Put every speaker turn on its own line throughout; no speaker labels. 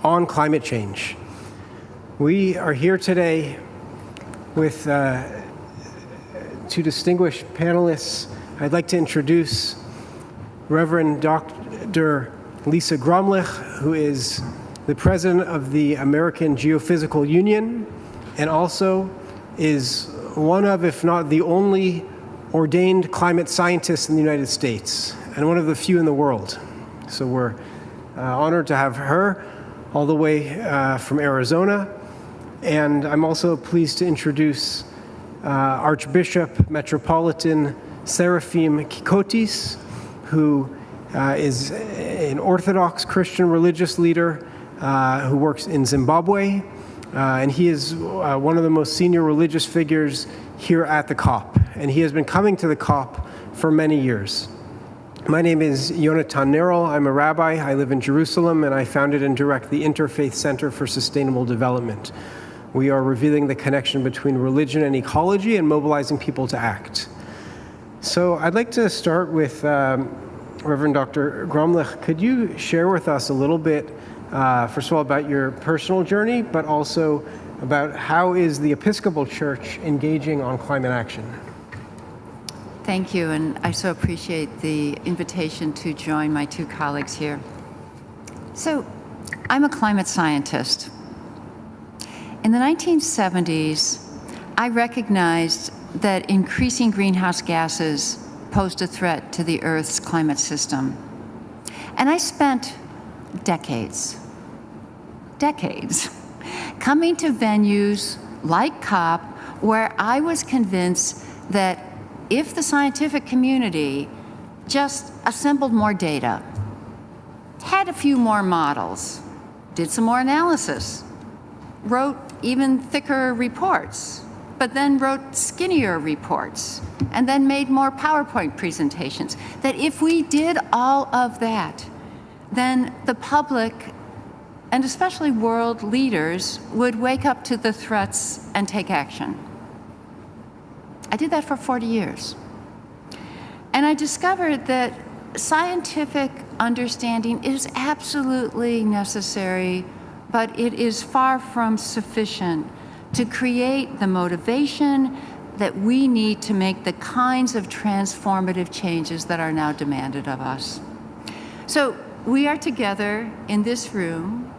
on climate change. We are here today with two distinguished panelists. I'd like to introduce Reverend Dr. Lisa Gromlich, who is the president of the American Geophysical Union and also is one of, if not the only, ordained climate scientist in the United States and one of the few in the world. So we're honored to have her all the way from Arizona. And I'm also pleased to introduce Archbishop Metropolitan Seraphim Kikotis, who is an Orthodox Christian religious leader who works in Zimbabwe. And he is one of the most senior religious figures here at the COP. And he has been coming to the COP for many years. My name is Yonatan Nerol. I'm a rabbi. I live in Jerusalem, and I founded and direct the Interfaith Center for Sustainable Development. We are revealing the connection between religion and ecology and mobilizing people to act. So I'd like to start with Reverend Dr. Gromlich. Could you share with us a little bit, first of all, about your personal journey, but also about how is the Episcopal Church engaging on climate action?
Thank you, and I so appreciate the invitation to join my two colleagues here. So, I'm a climate scientist. In the 1970s, I recognized that increasing greenhouse gases posed a threat to the Earth's climate system. And I spent decades, coming to venues like COP where I was convinced that if the scientific community just assembled more data, had a few more models, did some more analysis, wrote even thicker reports, but then wrote skinnier reports, and then made more PowerPoint presentations, that if we did all of that, then the public, and especially world leaders, would wake up to the threats and take action. I did that for 40 years. And I discovered that scientific understanding is absolutely necessary, but it is far from sufficient to create the motivation that we need to make the kinds of transformative changes that are now demanded of us. So we are together in this room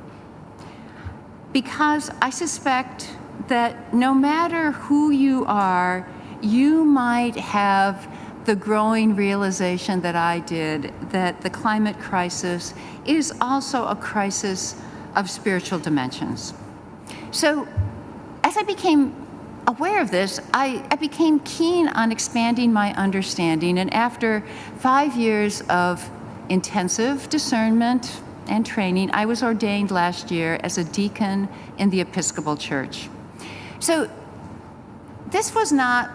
because I suspect that no matter who you are, you might have the growing realization that I did that the climate crisis is also a crisis of spiritual dimensions. So as I became aware of this, I became keen on expanding my understanding, and after 5 years of intensive discernment and training, I was ordained last year as a deacon in the Episcopal Church. So this was not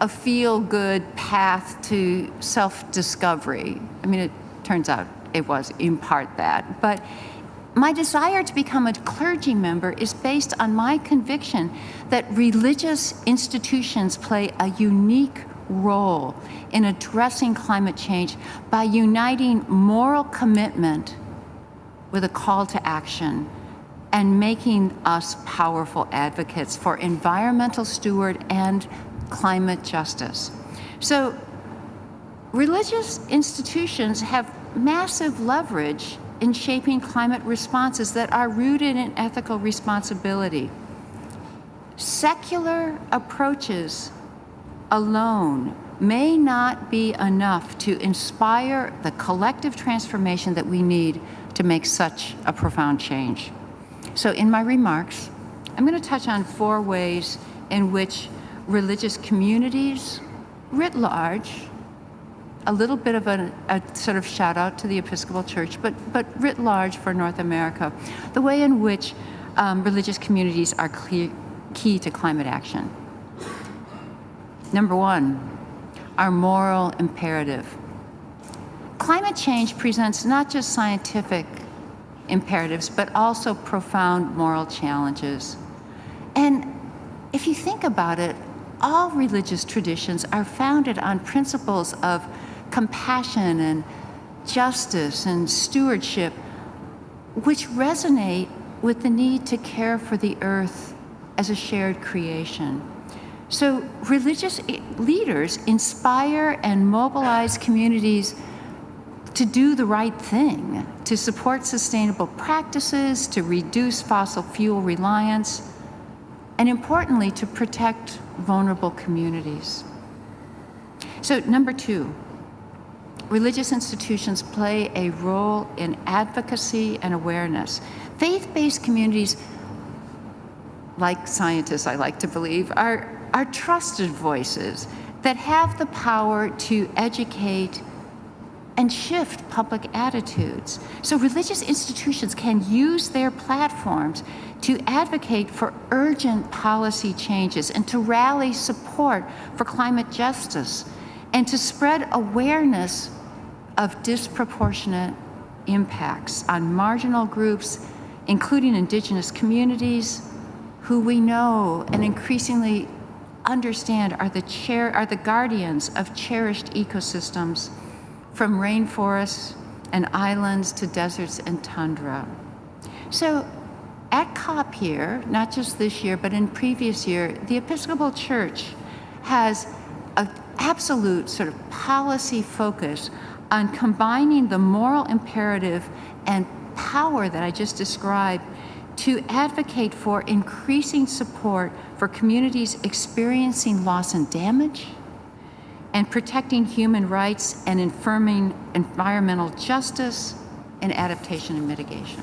a feel-good path to self-discovery. I mean, it turns out it was in part that, but my desire to become a clergy member is based on my conviction that religious institutions play a unique role in addressing climate change by uniting moral commitment with a call to action and making us powerful advocates for environmental steward and climate justice. So religious institutions have massive leverage in shaping climate responses that are rooted in ethical responsibility. Secular approaches alone may not be enough to inspire the collective transformation that we need to make such a profound change. So in my remarks, I'm going to touch on 4 ways in which religious communities writ large, a little bit of a sort of shout out to the Episcopal Church, but writ large for North America, the way in which religious communities are key to climate action. Number 1, our moral imperative. Climate change presents not just scientific imperatives, but also profound moral challenges. And if you think about it, all religious traditions are founded on principles of compassion and justice and stewardship, which resonate with the need to care for the earth as a shared creation. So religious leaders inspire and mobilize communities to do the right thing, to support sustainable practices, to reduce fossil fuel reliance, and importantly, to protect vulnerable communities. So number 2, religious institutions play a role in advocacy and awareness. Faith-based communities, like scientists I like to believe, are trusted voices that have the power to educate and shift public attitudes. So religious institutions can use their platforms to advocate for urgent policy changes and to rally support for climate justice and to spread awareness of disproportionate impacts on marginal groups, including indigenous communities, who we know and increasingly understand are the guardians of cherished ecosystems, from rainforests and islands to deserts and tundra. So at COP here, not just this year, but in previous year, the Episcopal Church has an absolute sort of policy focus on combining the moral imperative and power that I just described to advocate for increasing support for communities experiencing loss and damage, and protecting human rights and affirming environmental justice and adaptation and mitigation.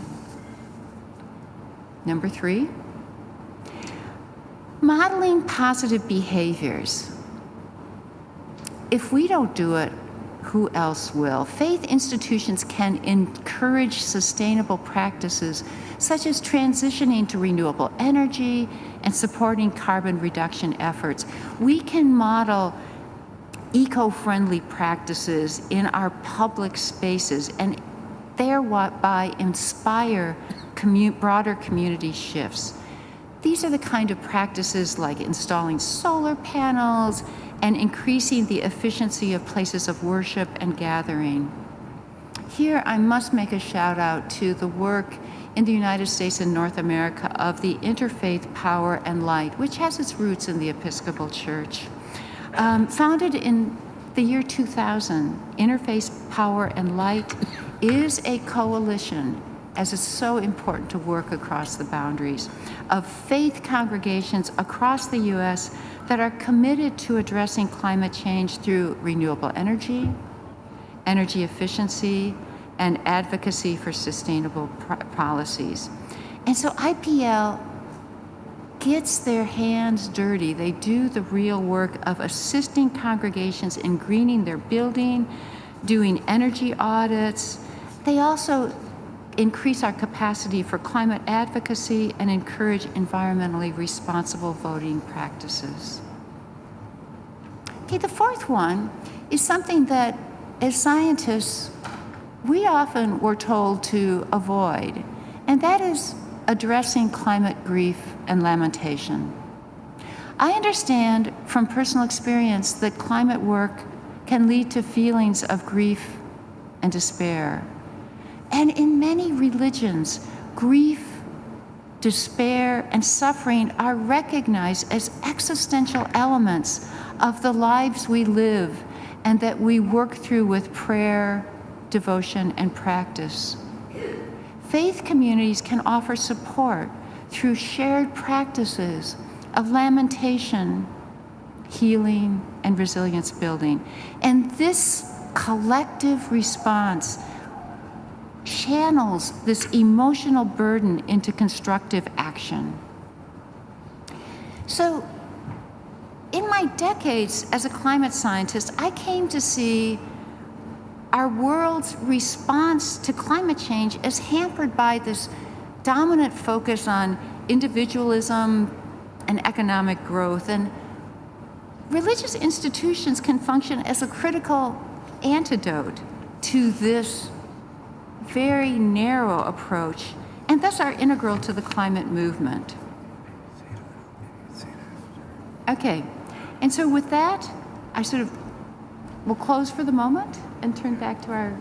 Number 3, modeling positive behaviors. If we don't do it, who else will? Faith institutions can encourage sustainable practices such as transitioning to renewable energy and supporting carbon reduction efforts. We can model eco-friendly practices in our public spaces and thereby inspire broader community shifts. These are the kind of practices like installing solar panels and increasing the efficiency of places of worship and gathering. Here, I must make a shout out to the work in the United States and North America of the Interfaith Power and Light, which has its roots in the Episcopal Church. Founded in the year 2000, Interfaith Power and Light is a coalition, as it's so important to work across the boundaries, of faith congregations across the US that are committed to addressing climate change through renewable energy, energy efficiency, and advocacy for sustainable policies. And so IPL gets their hands dirty. They do the real work of assisting congregations in greening their building, doing energy audits. They also increase our capacity for climate advocacy and encourage environmentally responsible voting practices. Okay, the 4th one is something that, as scientists, we often were told to avoid, and that is addressing climate grief and lamentation. I understand from personal experience that climate work can lead to feelings of grief and despair. And in many religions, grief, despair, and suffering are recognized as existential elements of the lives we live and that we work through with prayer, devotion, and practice. Faith communities can offer support through shared practices of lamentation, healing, and resilience building. And this collective response channels this emotional burden into constructive action. So, in my decades as a climate scientist, I came to see our world's response to climate change is hampered by this dominant focus on individualism and economic growth. And religious institutions can function as a critical antidote to this very narrow approach, and thus are integral to the climate movement. Okay, and so with that, I sort of will close for the moment and turn back to our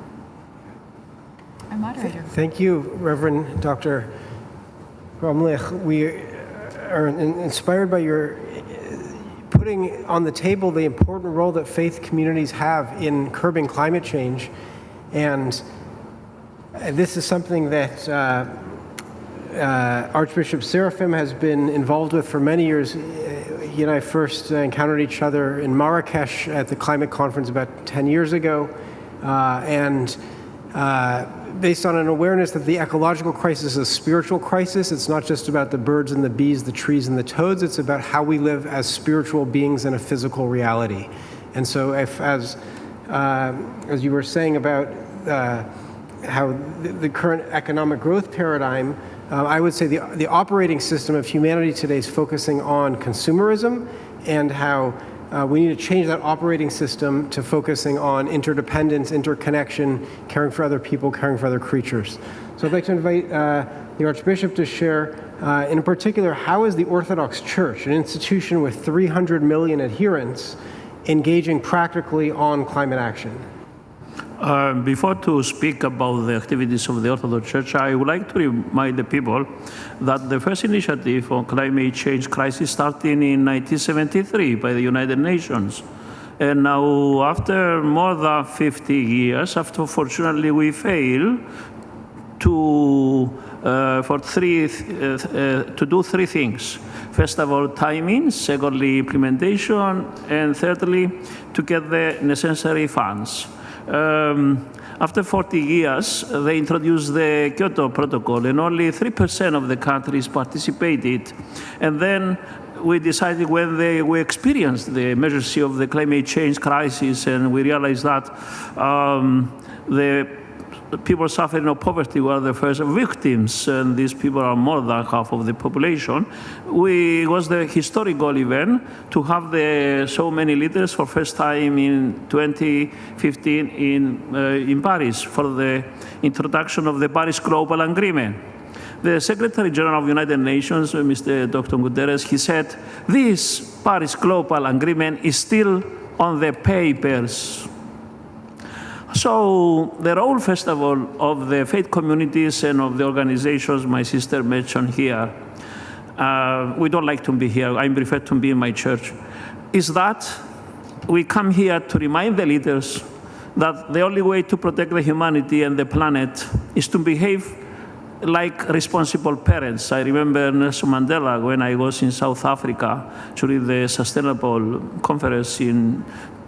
our moderator.
Thank you, Reverend Dr. Romlich. We are inspired by your putting on the table the important role that faith communities have in curbing climate change. And this is something that Archbishop Seraphim has been involved with for many years. He and I first encountered each other in Marrakesh at the climate conference about 10 years ago. Based on an awareness that the ecological crisis is a spiritual crisis. It's not just about the birds and the bees, the trees and the toads. It's about how we live as spiritual beings in a physical reality. And so as you were saying about how the current economic growth paradigm, I would say the operating system of humanity today is focusing on consumerism, and how we need to change that operating system to focusing on interdependence, interconnection, caring for other people, caring for other creatures. So I'd like to invite the Archbishop to share, in particular, how is the Orthodox Church, an institution with 300 million adherents, engaging practically on climate action?
Before to speak about the activities of the Orthodox Church, I would like to remind the people that the first initiative on climate change crisis started in 1973 by the United Nations. And now, after more than 50 years, fortunately we failed to do three things. First of all, timing, secondly, implementation, and thirdly, to get the necessary funds. After 40 years, they introduced the Kyoto Protocol, and only 3% of the countries participated. And then we decided, when we experienced the emergency of the climate change crisis, and we realized that the people suffering of poverty were the first victims, and these people are more than half of the population. It was the historical event to have so many leaders for first time in 2015 in Paris for the introduction of the Paris Global Agreement. The Secretary General of the United Nations, Mr. Dr. Guterres, he said, this Paris Global Agreement is still on the papers. So the role, first of all, of the faith communities and of the organizations my sister mentioned here, we don't like to be here, I prefer to be in my church, is that we come here to remind the leaders that the only way to protect the humanity and the planet is to behave like responsible parents. I remember Nelson Mandela when I was in South Africa during the Sustainable Conference in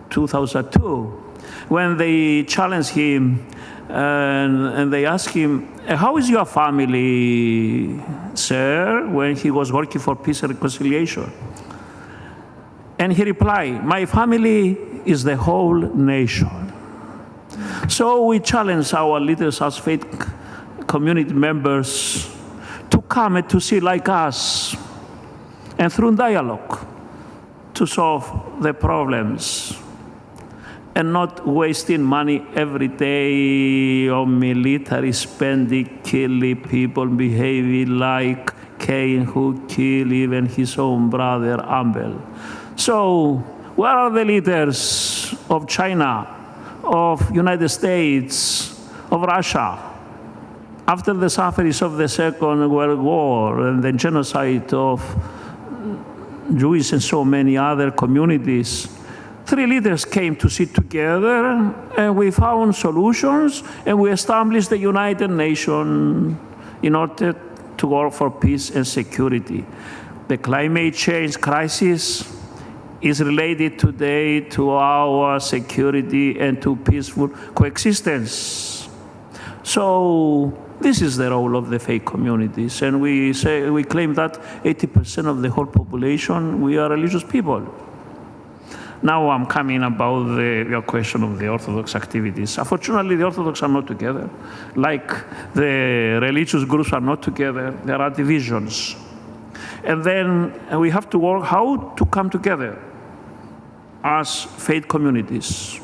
2002. When they challenged him and they asked him, how is your family, sir, when he was working for peace and reconciliation? And he replied, my family is the whole nation. So we challenge our leaders as faith community members to come and to see like us, and through dialogue to solve the problems, and not wasting money every day on military spending, killing people, behaving like Cain, who killed even his own brother Abel. So where are the leaders of China, of United States, of Russia? After the sufferings of the Second World War and the genocide of Jews and so many other communities, three leaders came to sit together, and we found solutions, and we established the United Nations in order to work for peace and security. The climate change crisis is related today to our security and to peaceful coexistence. So this is the role of the faith communities, and we claim that 80% of the whole population, we are religious people. Now I'm coming about your question of the Orthodox activities. Unfortunately, the Orthodox are not together. Like the religious groups are not together, there are divisions. And then we have to work how to come together as faith communities.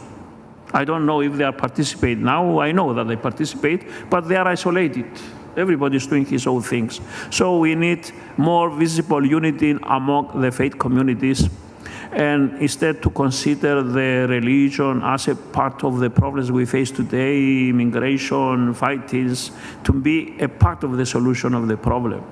I don't know if they are participating now. I know that they participate, but they are isolated. Everybody's doing his own things. So we need more visible unity among the faith communities. and instead to consider the religion as a part of the problems we face today, immigration, fightings, to be a part of the solution of the problem.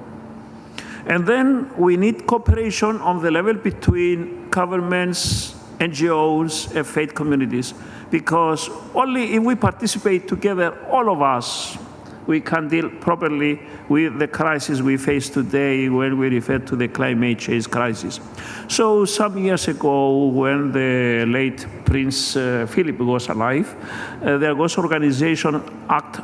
And then we need cooperation on the level between governments, NGOs, and faith communities, because only if we participate together, all of us, we can deal properly with the crisis we face today when we refer to the climate change crisis. So some years ago, when the late Prince Philip was alive, there was organization Act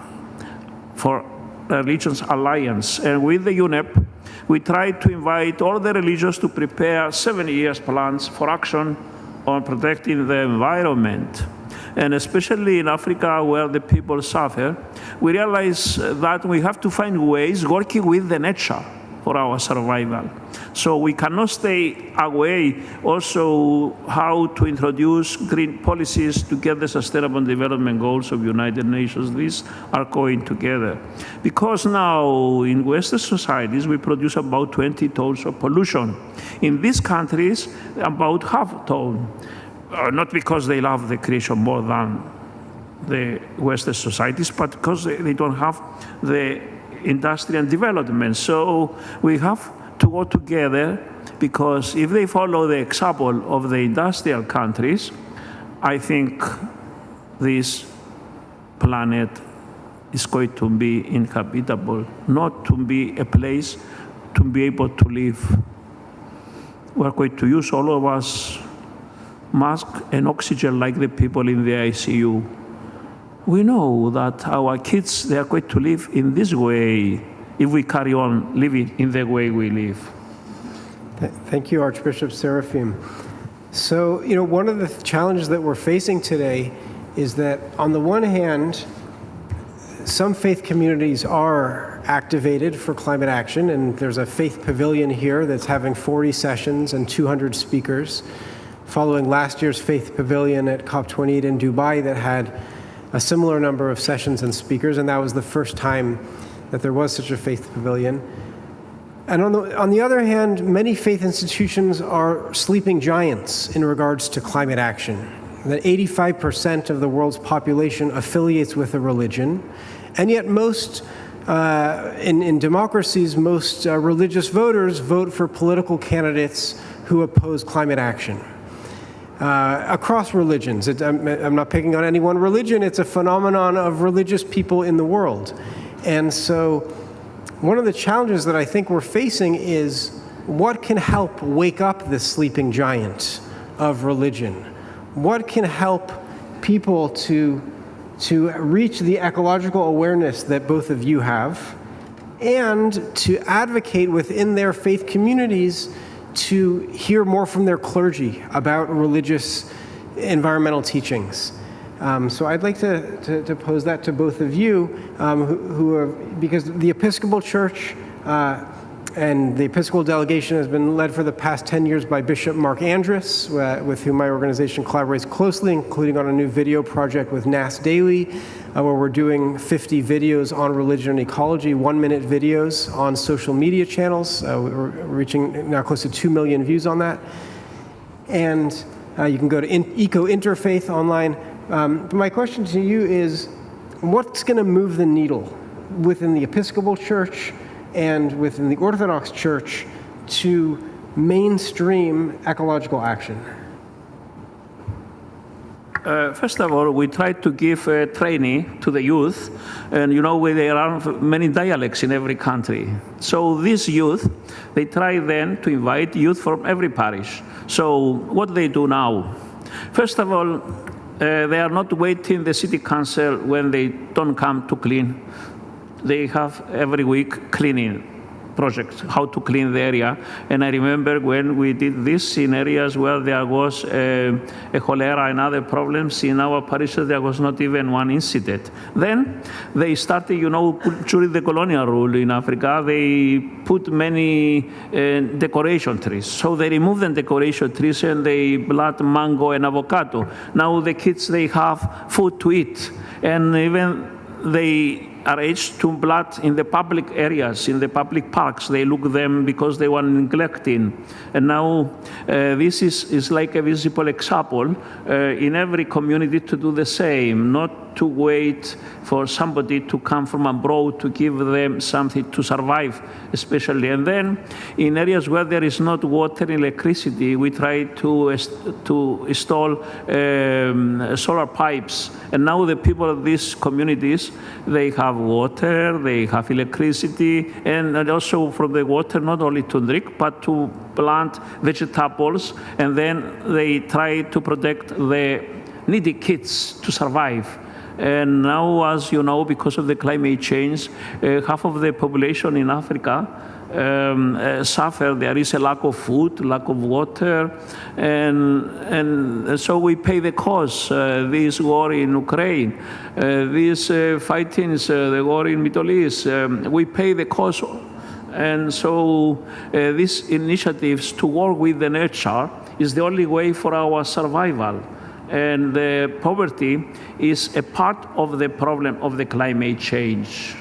for Religions Alliance, and with the UNEP, we tried to invite all the religions to prepare 7 years plans for action on protecting the environment. And especially in Africa, where the people suffer, we realize that we have to find ways working with the nature for our survival. So we cannot stay away. Also, how to introduce green policies to get the Sustainable Development Goals of United Nations. These are going together. Because now in Western societies, we produce about 20 tons of pollution. In these countries, about half a ton. Not because they love the creation more than the Western societies, but because they don't have the industrial development. So we have to go together, because if they follow the example of the industrial countries, I think this planet is going to be inhabitable, not to be a place to be able to live. We're going to use, all of us, mask and oxygen like the people in the ICU. We know that our kids, they are going to live in this way if we carry on living in the way we live.
Thank you, Archbishop Seraphim. So, one of the challenges that we're facing today is that, on the one hand, some faith communities are activated for climate action, and there's a faith pavilion here that's having 40 sessions and 200 speakers, following last year's Faith Pavilion at COP28 in Dubai that had a similar number of sessions and speakers, and that was the first time that there was such a Faith Pavilion. And on the other hand, many faith institutions are sleeping giants in regards to climate action. That 85% of the world's population affiliates with a religion, and yet most, in democracies, most religious voters vote for political candidates who oppose climate action. Across religions. I'm not picking on any one religion, it's a phenomenon of religious people in the world. And so one of the challenges that I think we're facing is what can help wake up this sleeping giant of religion? What can help people to reach the ecological awareness that both of you have, and to advocate within their faith communities to hear more from their clergy about religious environmental teachings? So I'd like to pose that to both of you, who are, because the Episcopal Church and the Episcopal delegation has been led for the past 10 years by Bishop Mark Andrus, with whom my organization collaborates closely, including on a new video project with NAS Daily, where we're doing 50 videos on religion and ecology, 1-minute videos on social media channels. We're reaching now close to 2 million views on that. And you can go to Eco Interfaith online. But my question to you is, what's going to move the needle within the Episcopal Church and within the Orthodox Church to mainstream ecological action?
First of all, we try to give training to the youth, and there are many dialects in every country. So these youth, they try then to invite youth from every parish. So what they do now? First of all, they are not waiting the city council when they don't come to clean. They have every week cleaning projects, how to clean the area. And I remember when we did this in areas where there was a cholera and other problems, in our parishes there was not even one incident. Then they started, during the colonial rule in Africa, they put many decoration trees. So they removed the decoration trees and they plant mango and avocado. Now the kids, they have food to eat. And even they to blood in the public areas, in the public parks. They look them because they were neglecting. And now this is like a visible example in every community to do the same, not to wait for somebody to come from abroad to give them something to survive, especially. And then in areas where there is not water and electricity, we try to install solar pipes. And now the people of these communities, they have water, they have electricity, and also from the water, not only to drink, but to plant vegetables. And then they try to protect the needy kids to survive. And now, as you know, because of the climate change, half of the population in Africa suffer. There is a lack of food, lack of water, and so we pay the cost. This war in Ukraine, these fightings, the war in Middle East, we pay the cost. And so these initiatives to work with the nature is the only way for our survival. And the poverty is a part of the problem of the climate change.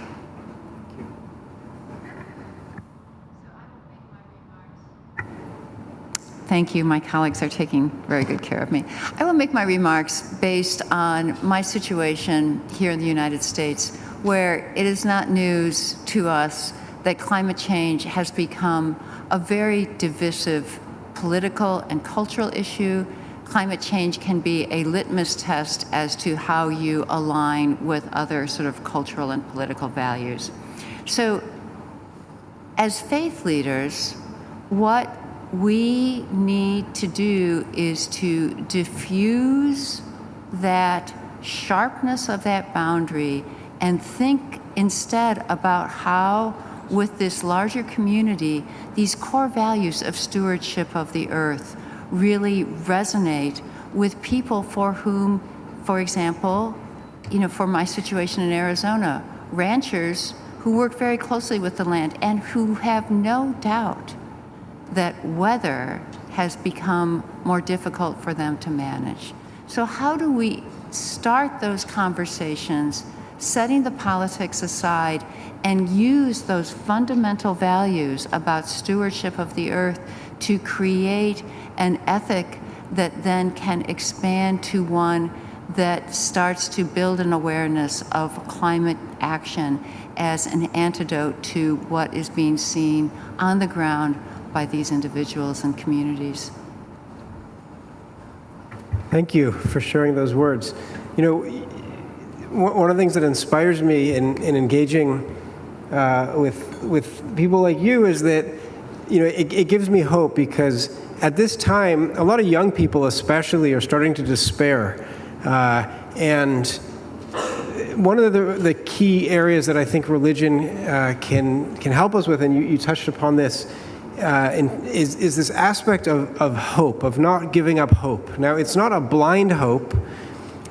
Thank you. My colleagues are taking very good care of me. I will make my remarks based on my situation here in the United States, where it is not news to us that climate change has become a very divisive political and cultural issue. Climate change can be a litmus test as to how you align with other sort of cultural and political values. So, as faith leaders, what we need to do is to diffuse that sharpness of that boundary and think instead about how, with this larger community, these core values of stewardship of the earth really resonate with people for whom, for example, for my situation in Arizona, ranchers who work very closely with the land and who have no doubt that weather has become more difficult for them to manage. So how do we start those conversations, setting the politics aside, and use those fundamental values about stewardship of the earth to create an ethic that then can expand to one that starts to build an awareness of climate action as an antidote to what is being seen on the ground by these individuals and communities.
Thank you for sharing those words. One of the things that inspires me in engaging with people like you is that it gives me hope, because at this time, a lot of young people especially are starting to despair. And one of the key areas that I think religion can help us with, and you touched upon this, is this aspect of hope, of not giving up hope. Now, it's not a blind hope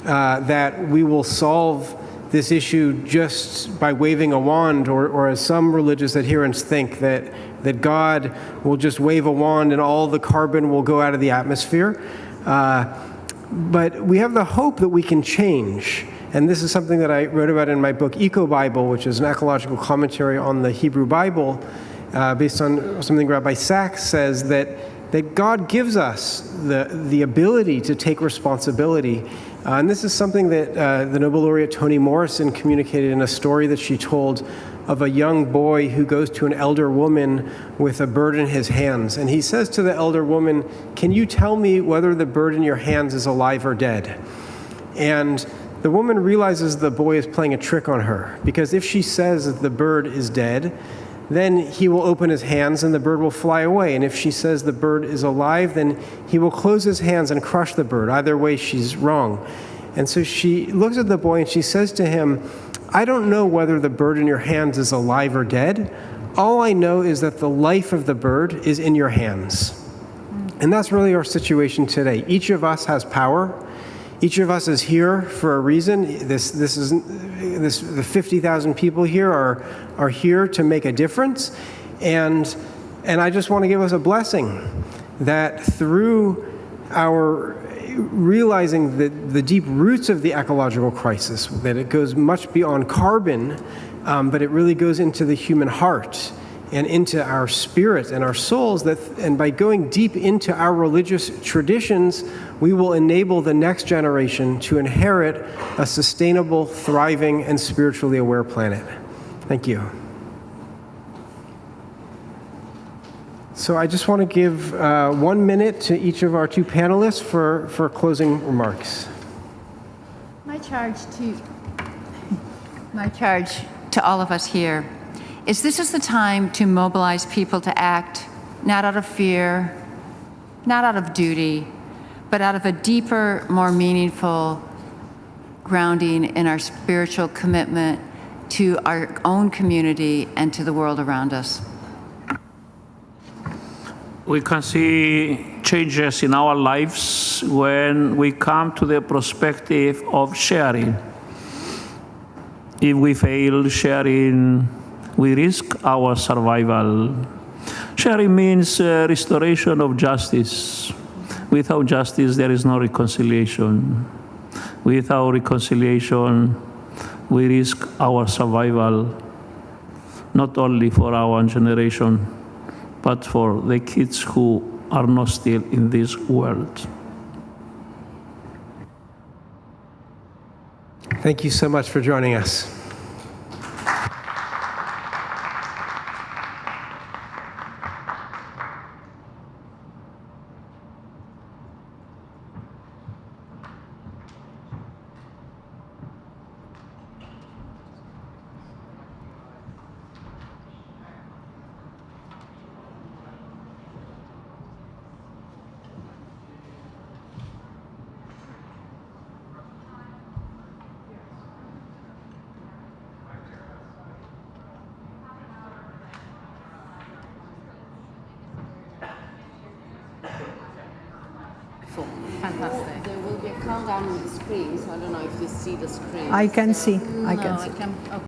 that we will solve this issue just by waving a wand, or as some religious adherents think, that God will just wave a wand and all the carbon will go out of the atmosphere. But we have the hope that we can change. And this is something that I wrote about in my book, Eco Bible, which is an ecological commentary on the Hebrew Bible, based on something Rabbi Sachs says, that God gives us the ability to take responsibility. And this is something that the Nobel laureate Toni Morrison communicated in a story that she told of a young boy who goes to an elder woman with a bird in his hands. And he says to the elder woman, "Can you tell me whether the bird in your hands is alive or dead?" And the woman realizes the boy is playing a trick on her, because if she says that the bird is dead, then he will open his hands and the bird will fly away. And if she says the bird is alive, then he will close his hands and crush the bird. Either way, she's wrong. And so she looks at the boy and she says to him, "I don't know whether the bird in your hands is alive or dead. All I know is that the life of the bird is in your hands." And that's really our situation today. Each of us has power. Each of us is here for a reason. The 50,000 people here are here to make a difference. And I just want to give us a blessing that through our realizing that the deep roots of the ecological crisis, that it goes much beyond carbon, but it really goes into the human heart and into our spirit and our souls, and by going deep into our religious traditions, we will enable the next generation to inherit a sustainable, thriving, and spiritually aware planet. Thank you. So I just want to give 1 minute to each of our two panelists for closing remarks.
My charge to all of us here is this is the time to mobilize people to act, not out of fear, not out of duty, but out of a deeper, more meaningful grounding in our spiritual commitment to our own community and to the world around us.
We can see changes in our lives when we come to the perspective of sharing. If we fail sharing, we risk our survival. Sharing means restoration of justice. Without justice, there is no reconciliation. Without reconciliation, we risk our survival, not only for our generation, but for the kids who are not still in this world.
Thank you so much for joining us.
Fantastic. There will be a countdown on the screen, so I don't know if you see the screen.
I can see. I can
No,
see.
I can. Okay.